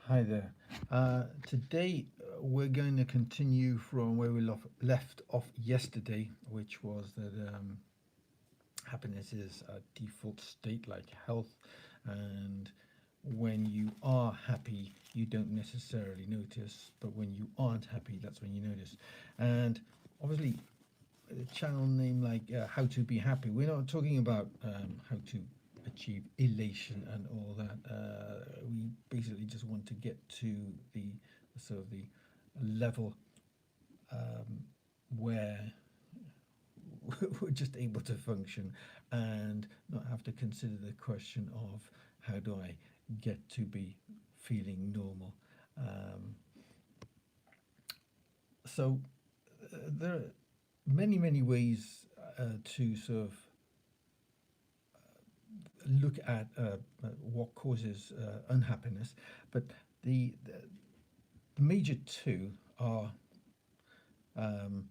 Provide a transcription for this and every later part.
Hi there. Today we're going to continue from where we left off yesterday, which was that happiness is a default state like health, and when you are happy, you don't necessarily notice, but when you aren't happy, that's when you notice. And obviously, a channel name like How to Be Happy, we're not talking about how to achieve elation and all that. We basically just want to get to the sort of the level where we're just able to function and not have to consider the question of how do I get to be feeling normal. Um, so there are many ways to sort of look at what causes unhappiness, but the major two are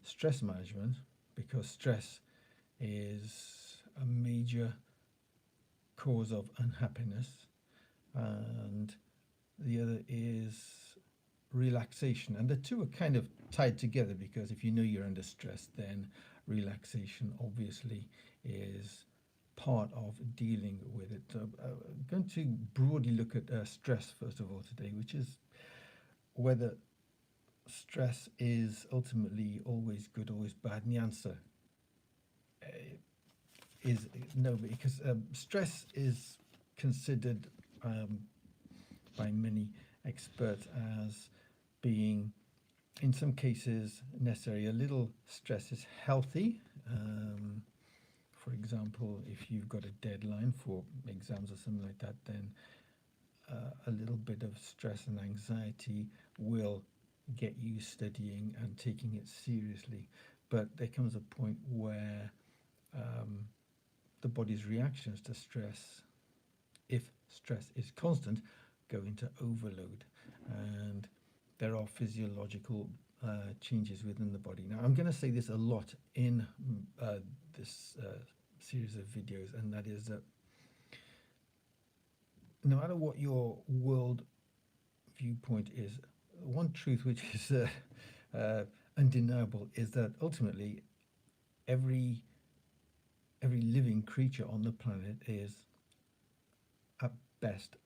stress management, because stress is a major cause of unhappiness, and the other is relaxation. And the two are kind of tied together because if you know you're under stress, then relaxation obviously is part of dealing with it. I'm going to broadly look at stress first of all today, which is whether stress is ultimately always good, always bad. And the answer uh, is no, because stress is considered by many experts as being, in some cases, necessary. A little stress is healthy. For example, if you've got a deadline for exams or something like that, then a little bit of stress and anxiety will get you studying and taking it seriously. But there comes a point where um, the body's reactions to stress, if stress is constant, go into overload. And there are physiological changes within the body. Now, I'm going to say this a lot in this series of videos, and that is that no matter what your world viewpoint is, one truth which is undeniable is that ultimately every every living creature on the planet is at best,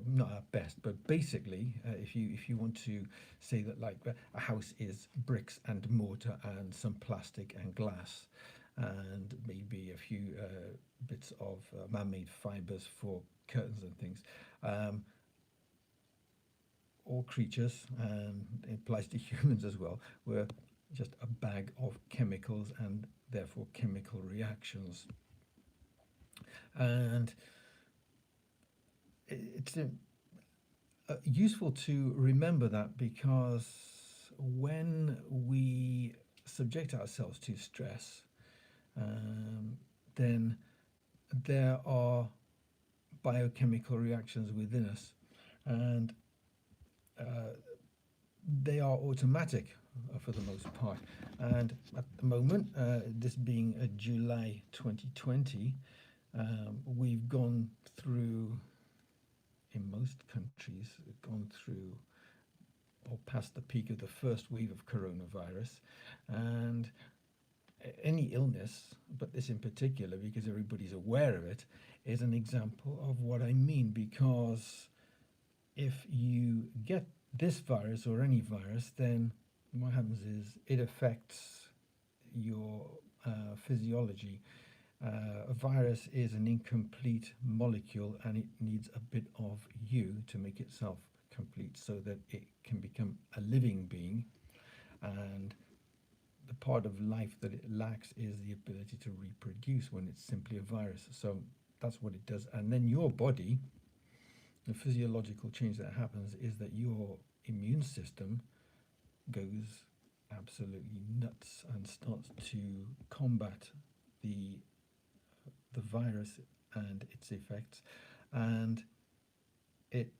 not at best, but basically, if you want to say that, like a house is bricks and mortar and some plastic and glass, and maybe a few bits of man-made fibers for curtains and things. Um, all creatures, and it applies to humans as well, were just a bag of chemicals and therefore chemical reactions. And it's useful to remember that because when we subject ourselves to stress, um, then there are biochemical reactions within us, and uh, they are automatic for the most part. And at the moment, this being July 2020, we've gone through, in most countries, gone through or past the peak of the first wave of coronavirus. And any illness, but this in particular, because everybody's aware of it, is an example of what I mean. Because if you get this virus or any virus, then what happens is it affects your physiology. A virus is an incomplete molecule and it needs a bit of you to make itself complete so that it can become a living being. And the part of life that it lacks is the ability to reproduce when it's simply a virus. So that's what it does. And then your body, the physiological change that happens is that your immune system goes absolutely nuts and starts to combat the the virus and its effects, and it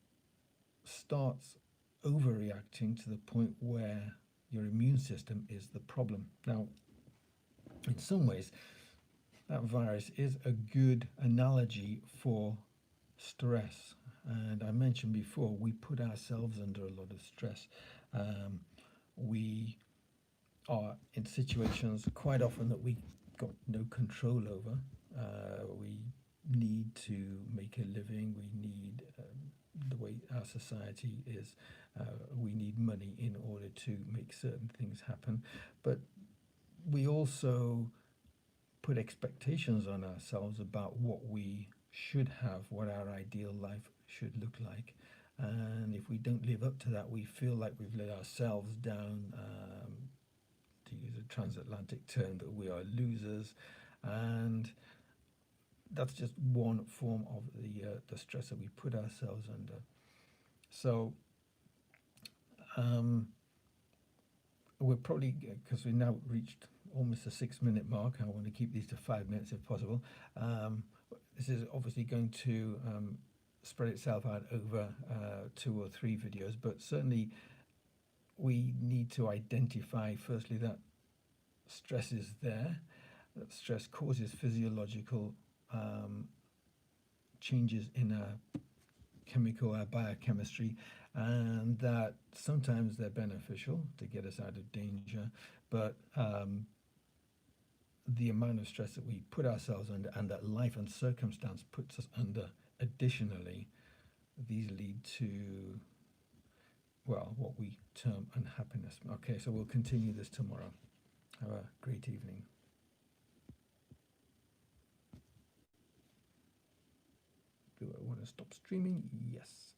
starts overreacting to the point where your immune system is the problem. Now, in some ways, that virus is a good analogy for stress. And I mentioned before, we put ourselves under a lot of stress. Um, we are in situations quite often that we got no control over. We need to make a living. We need the way our society is. We need money in order to make certain things happen, but we also put expectations on ourselves about what we should have, what our ideal life should look like. And if we don't live up to that, we feel like we've let ourselves down. To use a transatlantic term, that we are losers, and that's just one form of the stress that we put ourselves under. So we're probably, because we now reached almost a 6 minute mark. I want to keep these to 5 minutes if possible. This is obviously going to spread itself out over 2 or 3 videos, but certainly we need to identify firstly that stress is there, that stress causes physiological changes in our chemical, our biochemistry, and that sometimes they're beneficial to get us out of danger, but the amount of stress that we put ourselves under and that life and circumstance puts us under additionally, these lead to, well, what we term unhappiness. Okay, so we'll continue this tomorrow. Have a great evening. Do I want to stop streaming? Yes.